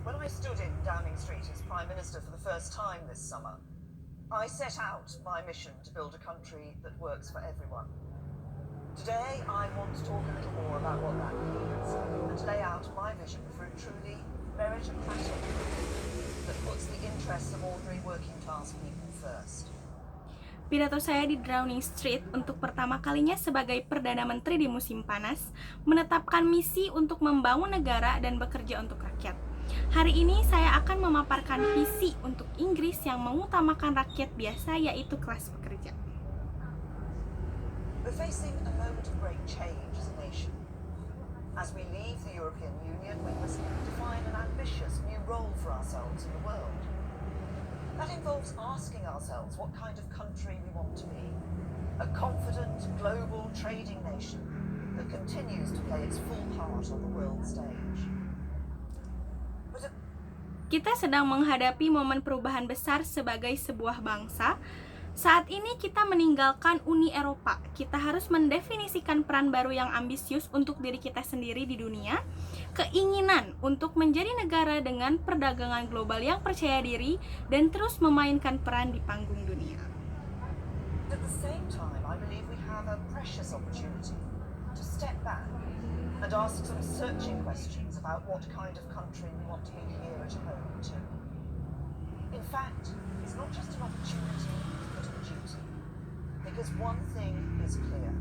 When I stood in Downing Street as Prime Minister for the first time this summer, I set out my mission to build a country that works for everyone. Today, I want to talk a little more about what that means and to lay out my vision for a truly meritocratic that puts the interests of ordinary working class people first. Pidato saya di Downing Street untuk pertama kalinya sebagai Perdana Menteri di musim panas menetapkan misi untuk membangun negara dan bekerja untuk rakyat. Hari ini saya akan memaparkan visi untuk Inggris yang mengutamakan rakyat biasa, yaitu kelas pekerja. We're facing a moment of great change as a nation. As we leave the European Union, we must define an ambitious new role for ourselves in the world. That involves asking ourselves what kind of country we want to be. A confident, global trading nation that continues to play its full part on the world stage. Kita sedang menghadapi momen perubahan besar sebagai sebuah bangsa. Saat ini kita meninggalkan Uni Eropa. Kita harus mendefinisikan peran baru yang ambisius untuk diri kita sendiri di dunia. Keinginan untuk menjadi negara dengan perdagangan global yang percaya diri dan terus memainkan peran di panggung dunia. At the same time, I believe we have a precious opportunity to step back and ask some searching questions about what kind of country we want to be here at home too. In fact, it's not just an opportunity, but a duty. Because one thing is clear.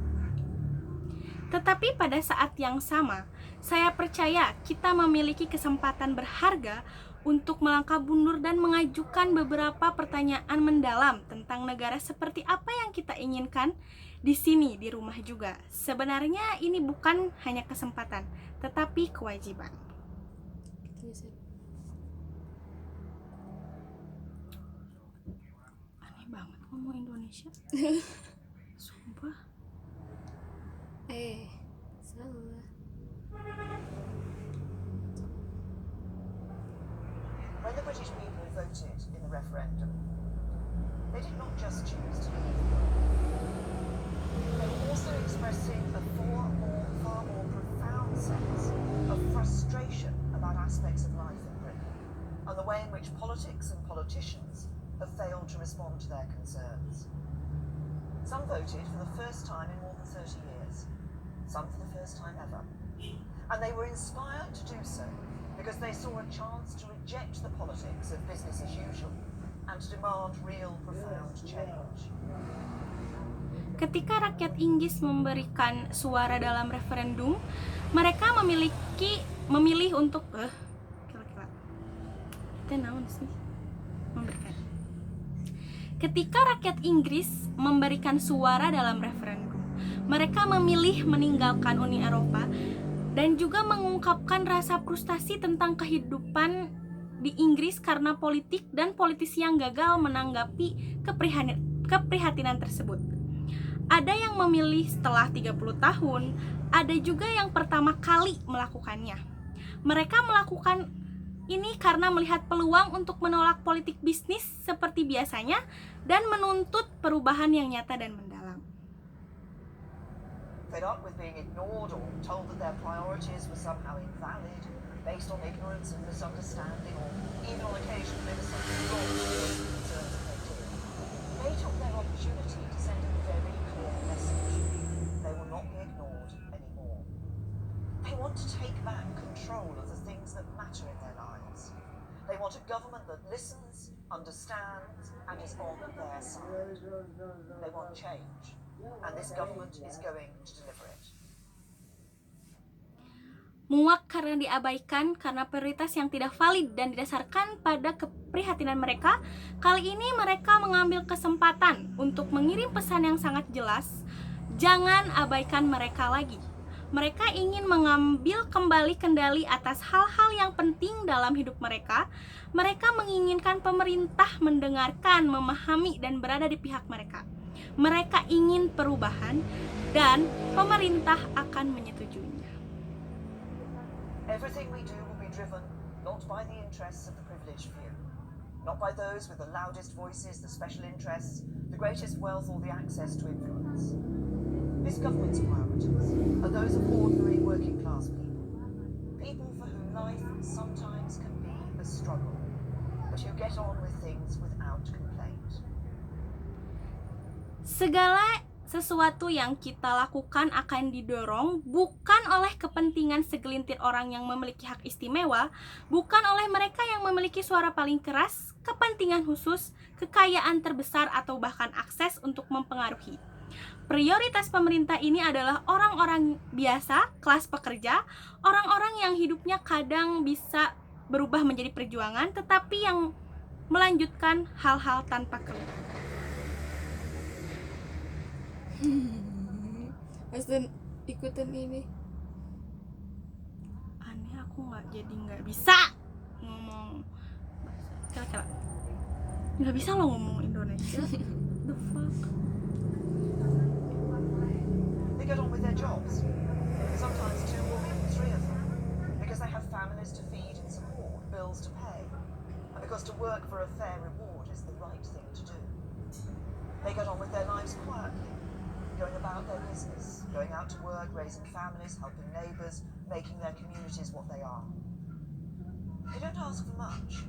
Tetapi pada saat yang sama, saya percaya kita memiliki kesempatan berharga untuk melangkah mundur dan mengajukan beberapa pertanyaan mendalam tentang negara seperti apa yang kita inginkan di sini, di rumah juga. Sebenarnya ini bukan hanya kesempatan, tetapi kewajiban. Aneh banget ngomong Indonesia. Sumpah. Salah. When the British people voted in the referendum, they did not just choose to leave. They were also expressing a far more profound sense of frustration about aspects of life in Britain and the way in which politics and politicians have failed to respond to their concerns. Some voted for the first time in more than 30 years, some for the first time ever. And they were inspired to do so because they saw a chance to reject the politics of business as usual and to demand real, profound change. Ketika rakyat Inggris memberikan suara dalam referendum, mereka memilih untuk kira-kira kita naon sih memberikan. Ketika rakyat Inggris memberikan suara dalam referendum, mereka memilih meninggalkan Uni Eropa dan juga mengungkapkan rasa frustasi tentang kehidupan di Inggris karena politik dan politisi yang gagal menanggapi keprihatinan tersebut. Ada yang memilih setelah 30 tahun, ada juga yang pertama kali melakukannya. Mereka melakukan ini karena melihat peluang untuk menolak politik bisnis seperti biasanya dan menuntut perubahan yang nyata dan mendalam. Fed up with being ignored or told that their priorities were somehow invalid, based on ignorance and misunderstanding, or even on occasion misunderstood concerns of their dear. They took their opportunity to send a very clear message. They will not be ignored anymore. They want to take back control of the things that matter in their lives. They want a government that listens, understands, and is on their side. They want change, and this government is going to deliver it. Muak karena diabaikan karena prioritas yang tidak valid dan didasarkan pada keprihatinan mereka, kali ini mereka mengambil kesempatan untuk mengirim pesan yang sangat jelas, jangan abaikan mereka lagi. Mereka ingin mengambil kembali kendali atas hal-hal yang penting dalam hidup mereka. Mereka menginginkan pemerintah mendengarkan, memahami, dan berada di pihak mereka. Mereka ingin perubahan dan pemerintah akan menyetujuinya. Everything we do will be driven not by the interests of the privileged few, not by those with the loudest voices, the special interests, the greatest wealth, or the access to influence. This government's priorities are those of ordinary working class people, people for whom life sometimes can be a struggle, but who get on with things without complaint. Segala sesuatu yang kita lakukan akan didorong bukan oleh kepentingan segelintir orang yang memiliki hak istimewa, bukan oleh mereka yang memiliki suara paling keras, kepentingan khusus, kekayaan terbesar, atau bahkan akses untuk mempengaruhi. Prioritas pemerintah ini adalah orang-orang biasa, kelas pekerja, orang-orang yang hidupnya kadang bisa berubah menjadi perjuangan, tetapi yang melanjutkan hal-hal tanpa keluh. Aston ikutan ini. Aneh, aku nggak bisa ngomong kira-kira nggak bisa lo ngomong Indonesia. The fuck. They get on with their jobs, sometimes 2 or even 3 of them, because they have families to feed and support, bills to pay, and because to work for a fair reward is the right thing to do. They get on with their lives quietly, going about their business, going out to work, raising families, helping neighbours, making their communities what they are. They don't ask for much,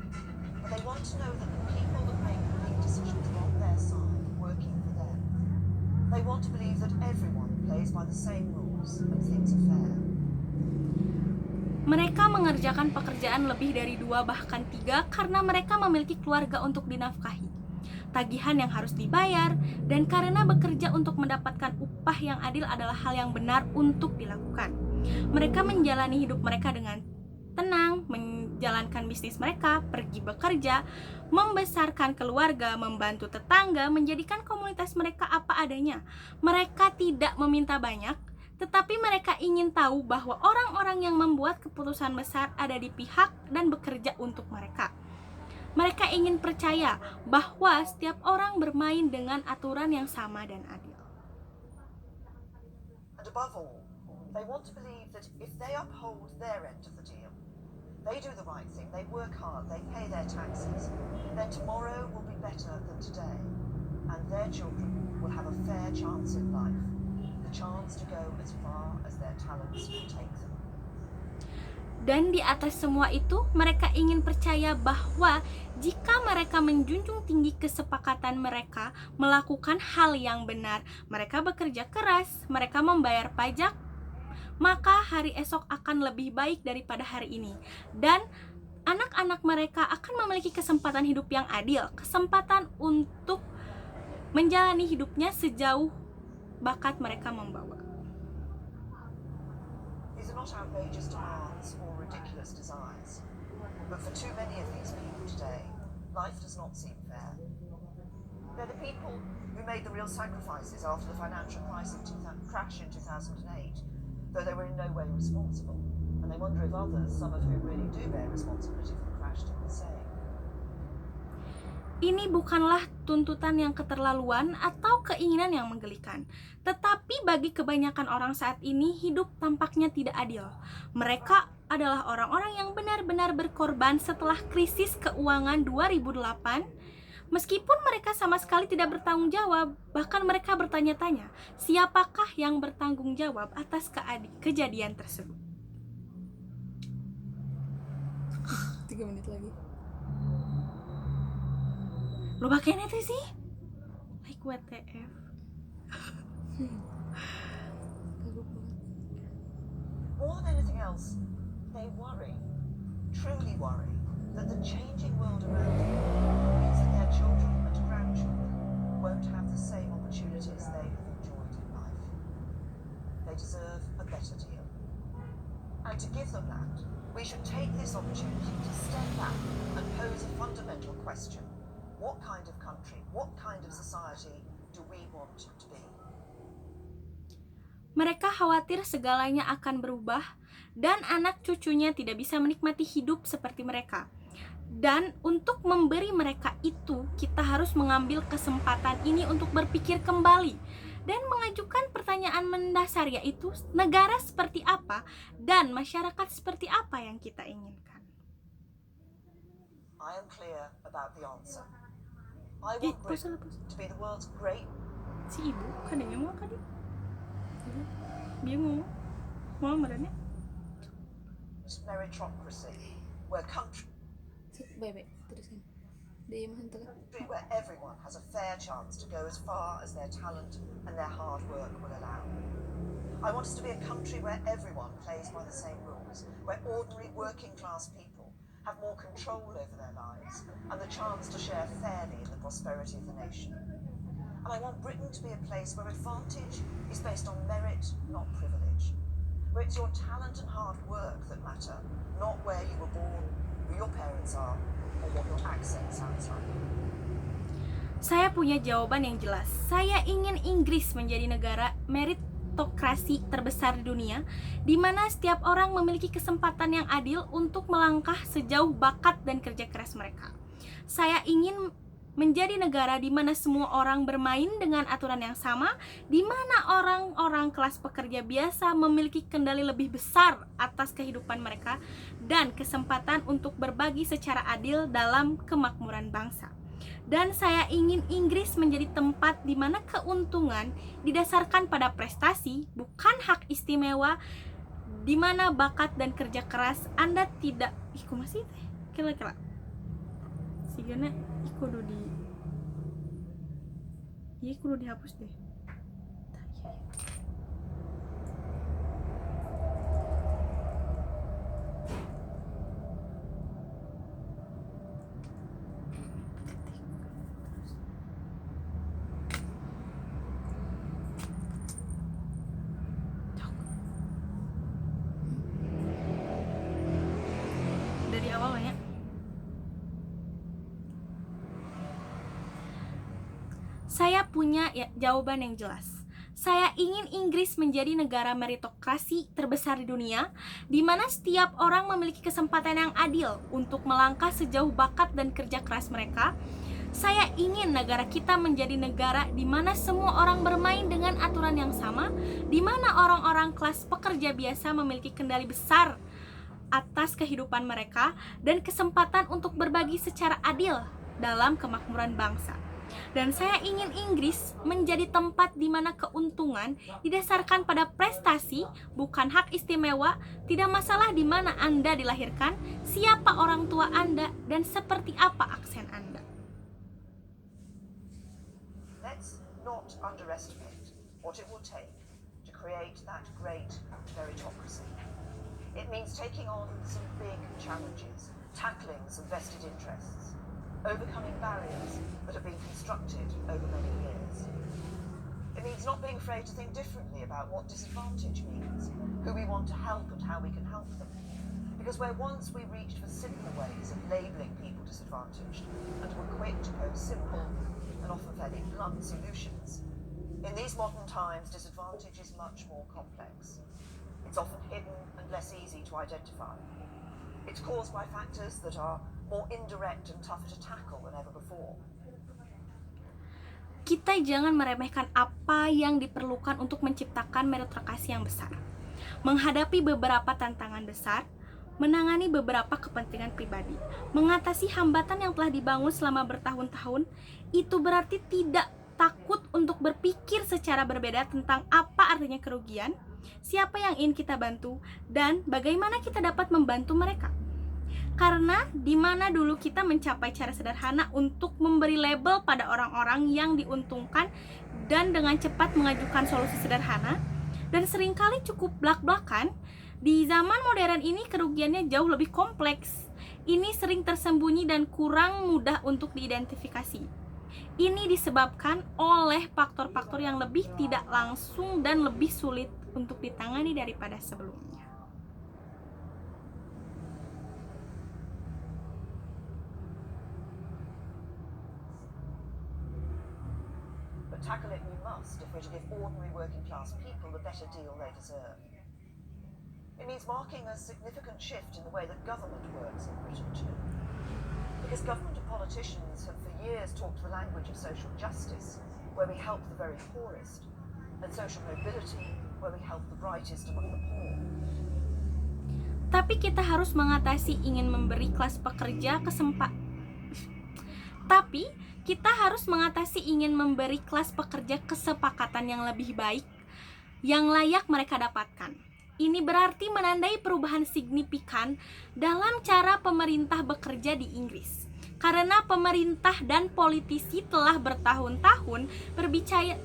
but they want to know that the people that make the big decisions are on their side, working for them. They want to believe that everyone plays by the same rules and things are fair. Mereka mengerjakan pekerjaan lebih dari 2 bahkan 3 karena mereka memiliki keluarga untuk dinafkahi, tagihan yang harus dibayar, dan karena bekerja untuk mendapatkan upah yang adil adalah hal yang benar untuk dilakukan. Mereka menjalani hidup mereka dengan tenang, menjalankan bisnis mereka, pergi bekerja, membesarkan keluarga, membantu tetangga, menjadikan komunitas mereka apa adanya. Mereka tidak meminta banyak, tetapi mereka ingin tahu bahwa orang-orang yang membuat keputusan besar ada di pihak dan bekerja untuk mereka. Mereka ingin percaya bahwa setiap orang bermain dengan aturan yang sama dan adil. And above all, they want to believe that if they uphold their end of the deal, they do the right thing, they work hard, they pay their taxes, then tomorrow will be better than today, and their children will have a fair chance in life, the chance to go as far as their talents will take them. Dan di atas semua itu, mereka ingin percaya bahwa jika mereka menjunjung tinggi kesepakatan mereka melakukan hal yang benar, mereka bekerja keras, mereka membayar pajak, maka hari esok akan lebih baik daripada hari ini. Dan anak-anak mereka akan memiliki kesempatan hidup yang adil, kesempatan untuk menjalani hidupnya sejauh bakat mereka membawa. These are not outrageous demands or ridiculous desires, but for too many of these people today, life does not seem fair. They're the people who made the real sacrifices after the financial crash in 2008, though they were in no way responsible, and they wonder if others, some of whom really do bear responsibility for the crash, did the same. Ini bukanlah tuntutan yang keterlaluan atau keinginan yang menggelikan, tetapi bagi kebanyakan orang saat ini, hidup tampaknya tidak adil. Mereka adalah orang-orang yang benar-benar berkorban setelah krisis keuangan 2008. Meskipun mereka sama sekali tidak bertanggung jawab, bahkan mereka bertanya-tanya, siapakah yang bertanggung jawab atas kejadian tersebut? 3 menit lagi. Lo pakein itu sih? Like WTF? Kagok banget. More than anything else, they worry, truly worry, that the changing world around them means that their children and grandchildren won't have the same opportunities they have enjoyed in life. They deserve a better deal. And to give them that, we should take this opportunity to step back and pose a fundamental question. What kind of country, what kind of society do we want to be? Mereka khawatir segalanya akan berubah dan anak cucunya tidak bisa menikmati hidup seperti mereka. Dan untuk memberi mereka itu, kita harus mengambil kesempatan ini untuk berpikir kembali dan mengajukan pertanyaan mendasar, yaitu negara seperti apa dan masyarakat seperti apa yang kita inginkan. I am clear about the answer. I want Britain to be the world's great. Si ibu kan dia ngomong tadi. Dia ngomong mau merenya meritocracy, where country Baik, teruskan. Di mana tuh? Country where everyone has a fair chance to go as far as their talent and their hard work will allow. I want us to be a country where everyone plays by the same rules, where ordinary working class people have more control over their lives and the chance to share fairly in the prosperity of the nation. And I want Britain to be a place where advantage is based on merit, not privilege. Where it's your talent and hard work that matter, not where you were born, who your parents are, or what your accent sounds like. Saya punya jawaban yang jelas. Saya ingin Inggris menjadi negara meritokrasi terbesar di dunia, di mana setiap orang memiliki kesempatan yang adil untuk melangkah sejauh bakat dan kerja keras mereka. Saya ingin menjadi negara di mana semua orang bermain dengan aturan yang sama, di mana orang-orang kelas pekerja biasa memiliki kendali lebih besar atas kehidupan mereka dan kesempatan untuk berbagi secara adil dalam kemakmuran bangsa. Dan saya ingin Inggris menjadi tempat di mana keuntungan didasarkan pada prestasi, bukan hak istimewa, di mana bakat dan kerja keras Anda tidak... Ih, kok masih teh? Kira-kira sigana kudu di... Iya, kudu dihapus deh. Dari awal ya. Saya punya jawaban yang jelas. Saya ingin Inggris menjadi negara meritokrasi terbesar di dunia, di mana setiap orang memiliki kesempatan yang adil untuk melangkah sejauh bakat dan kerja keras mereka. Saya ingin negara kita menjadi negara di mana semua orang bermain dengan aturan yang sama, di mana orang-orang kelas pekerja biasa memiliki kendali besar atas kehidupan mereka dan kesempatan untuk berbagi secara adil dalam kemakmuran bangsa. Dan saya ingin Inggris menjadi tempat di mana keuntungan didasarkan pada prestasi, bukan hak istimewa. Tidak masalah di mana Anda dilahirkan, siapa orang tua Anda, dan seperti apa aksen Anda. Let's not underestimate what it will take to create that great meritocracy. It means taking on some big challenges, tackling some vested interests, overcoming barriers that have been constructed over many years. It means not being afraid to think differently about what disadvantage means, who we want to help and how we can help them. Because where once we reached for simpler ways of labelling people disadvantaged and were quick to pose simple and often fairly blunt solutions, in these modern times disadvantage is much more complex. It's often hidden and less easy to identify. It's caused by factors that are more indirect and tougher to tackle than ever before. Kita jangan meremehkan apa yang diperlukan untuk menciptakan meritokrasi yang besar. Menghadapi beberapa tantangan besar, menangani beberapa kepentingan pribadi, mengatasi hambatan yang telah dibangun selama bertahun-tahun, itu berarti tidak takut untuk berpikir secara berbeda tentang apa artinya kerugian, siapa yang ingin kita bantu, dan bagaimana kita dapat membantu mereka. Karena di mana dulu kita mencapai cara sederhana untuk memberi label pada orang-orang yang diuntungkan dan dengan cepat mengajukan solusi sederhana, dan seringkali cukup blak-blakan, di zaman modern ini kerugiannya jauh lebih kompleks. Ini sering tersembunyi dan kurang mudah untuk diidentifikasi. Ini disebabkan oleh faktor-faktor yang lebih tidak langsung dan lebih sulit untuk ditangani daripada sebelumnya. Tackle it we must if we're to give ordinary working class people the better deal they deserve. It means marking a significant shift in the way that government works in Britain too. Because government and politicians have for years talked the language of social justice, where we help the very poorest, and social mobility, where we help the brightest among the poor. Tapi kita harus mengatasi ingin memberi kelas pekerja kesepakatan yang lebih baik, yang layak mereka dapatkan. Ini berarti menandai perubahan signifikan dalam cara pemerintah bekerja di Inggris. Karena pemerintah dan politisi telah bertahun-tahun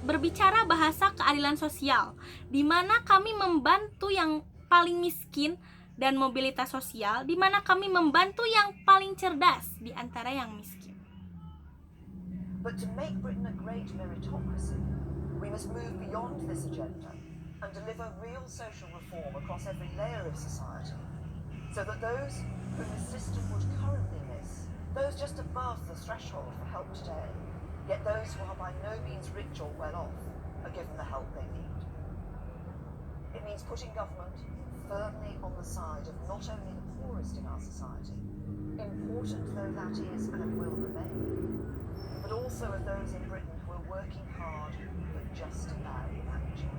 berbicara bahasa keadilan sosial, di mana kami membantu yang paling miskin dan mobilitas sosial, di mana kami membantu yang paling cerdas di antara yang miskin. But to make Britain a great meritocracy, we must move beyond this agenda and deliver real social reform across every layer of society, so that those whom the system would currently miss, those just above the threshold for help today, yet those who are by no means rich or well off, are given the help they need. It means putting government firmly on the side of not only the poorest in our society, important though that is and will remain, but also of those in Britain who are working hard but just about managing.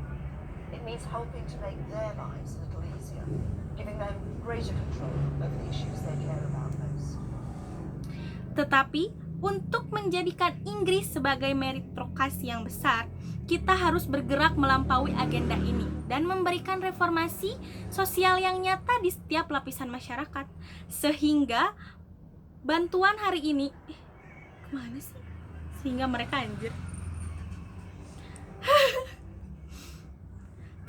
It means helping to make their lives a little easier, giving them greater control over the issues they care about most. Tetapi, untuk menjadikan Inggris sebagai meritokrasi yang besar, kita harus bergerak melampaui agenda ini dan memberikan reformasi sosial yang nyata di setiap lapisan masyarakat. Sehingga bantuan hari ini kemana sih? Sehingga mereka anjir.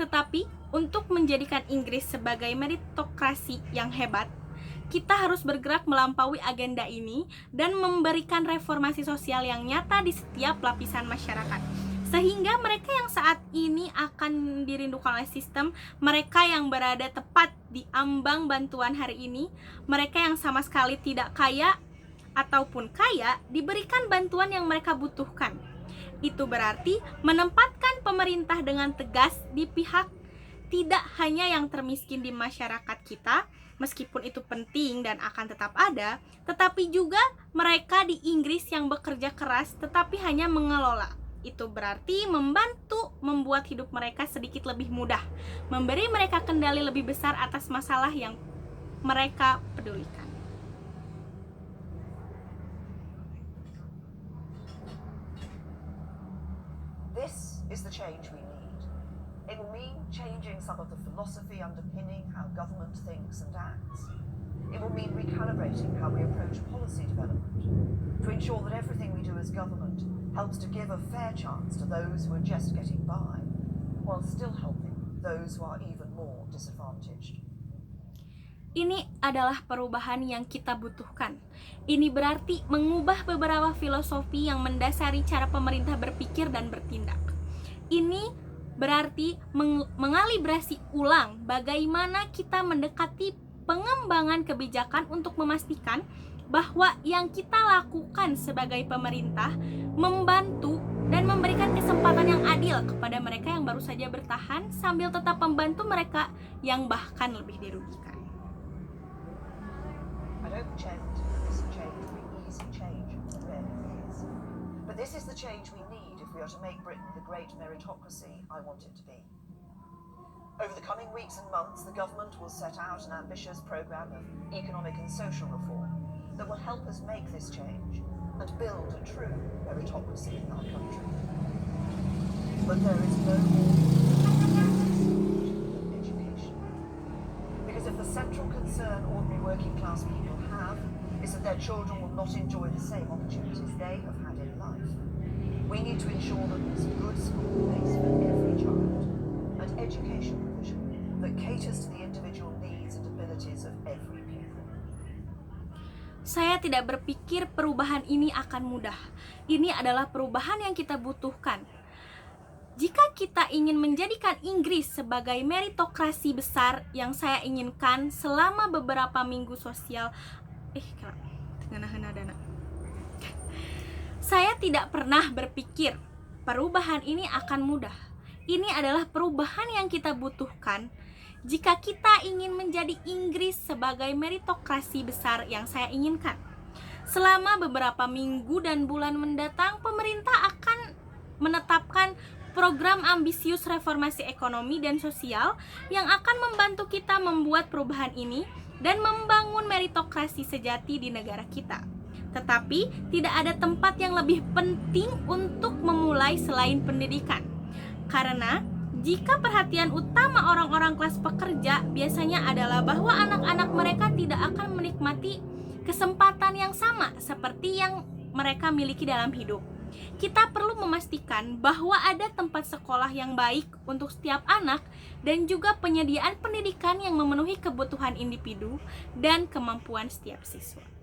Tetapi, untuk menjadikan Inggris sebagai meritokrasi yang hebat, kita harus bergerak melampaui agenda ini dan memberikan reformasi sosial yang nyata di setiap lapisan masyarakat. Sehingga mereka yang saat ini akan dirindukan oleh sistem, mereka yang berada tepat di ambang bantuan hari ini, mereka yang sama sekali tidak kaya ataupun kaya, diberikan bantuan yang mereka butuhkan. Itu berarti menempatkan pemerintah dengan tegas di pihak tidak hanya yang termiskin di masyarakat kita, meskipun itu penting dan akan tetap ada, tetapi juga mereka di Inggris yang bekerja keras tetapi hanya mengelola. Itu berarti membantu membuat hidup mereka sedikit lebih mudah, memberi mereka kendali lebih besar atas masalah yang mereka pedulikan. This is the change we need. It will mean changing some of the philosophy underpinning how government thinks and acts. It will mean recalibrating how we approach policy development to ensure that everything we do as government helps to give a fair chance to those who are just getting by, while still helping those who are even more disadvantaged. Ini adalah perubahan yang kita butuhkan. Ini berarti mengubah beberapa filosofi yang mendasari cara pemerintah berpikir dan bertindak. Ini berarti mengalibrasi ulang bagaimana kita mendekati pengembangan kebijakan untuk memastikan bahwa yang kita lakukan sebagai pemerintah membantu dan memberikan kesempatan yang adil kepada mereka yang baru saja bertahan sambil tetap membantu mereka yang bahkan lebih dirugikan. I don't pretend this change will be easy change, it rarely is. But this is the change we need if we are to make Britain the great meritocracy I want it to be. Over the coming weeks and months, the government will set out an ambitious programme of economic and social reform that will help us make this change and build a true meritocracy in our country. But there is no more than education. Because if the central concern ordinary working class people have is that their children will not enjoy the same opportunities they have had in life, we need to ensure that there's a good school place for every child and education provision that caters to the individual needs and abilities of every pupil. Saya tidak berpikir perubahan ini akan mudah. Ini adalah perubahan yang kita butuhkan. Jika kita ingin menjadikan Inggris sebagai meritokrasi besar yang saya inginkan selama beberapa minggu sosial, saya tidak pernah berpikir perubahan ini akan mudah. Ini adalah perubahan yang kita butuhkan jika kita ingin menjadi Inggris sebagai meritokrasi besar yang saya inginkan. Selama beberapa minggu dan bulan mendatang, pemerintah akan menetapkan program ambisius reformasi ekonomi dan sosial yang akan membantu kita membuat perubahan ini dan membangun meritokrasi sejati di negara kita. Tetapi, tidak ada tempat yang lebih penting untuk memulai selain pendidikan. Karena Jika perhatian utama orang-orang kelas pekerja biasanya adalah bahwa anak-anak mereka tidak akan menikmati kesempatan yang sama seperti yang mereka miliki dalam hidup. Kita perlu memastikan bahwa ada tempat sekolah yang baik untuk setiap anak dan juga penyediaan pendidikan yang memenuhi kebutuhan individu dan kemampuan setiap siswa.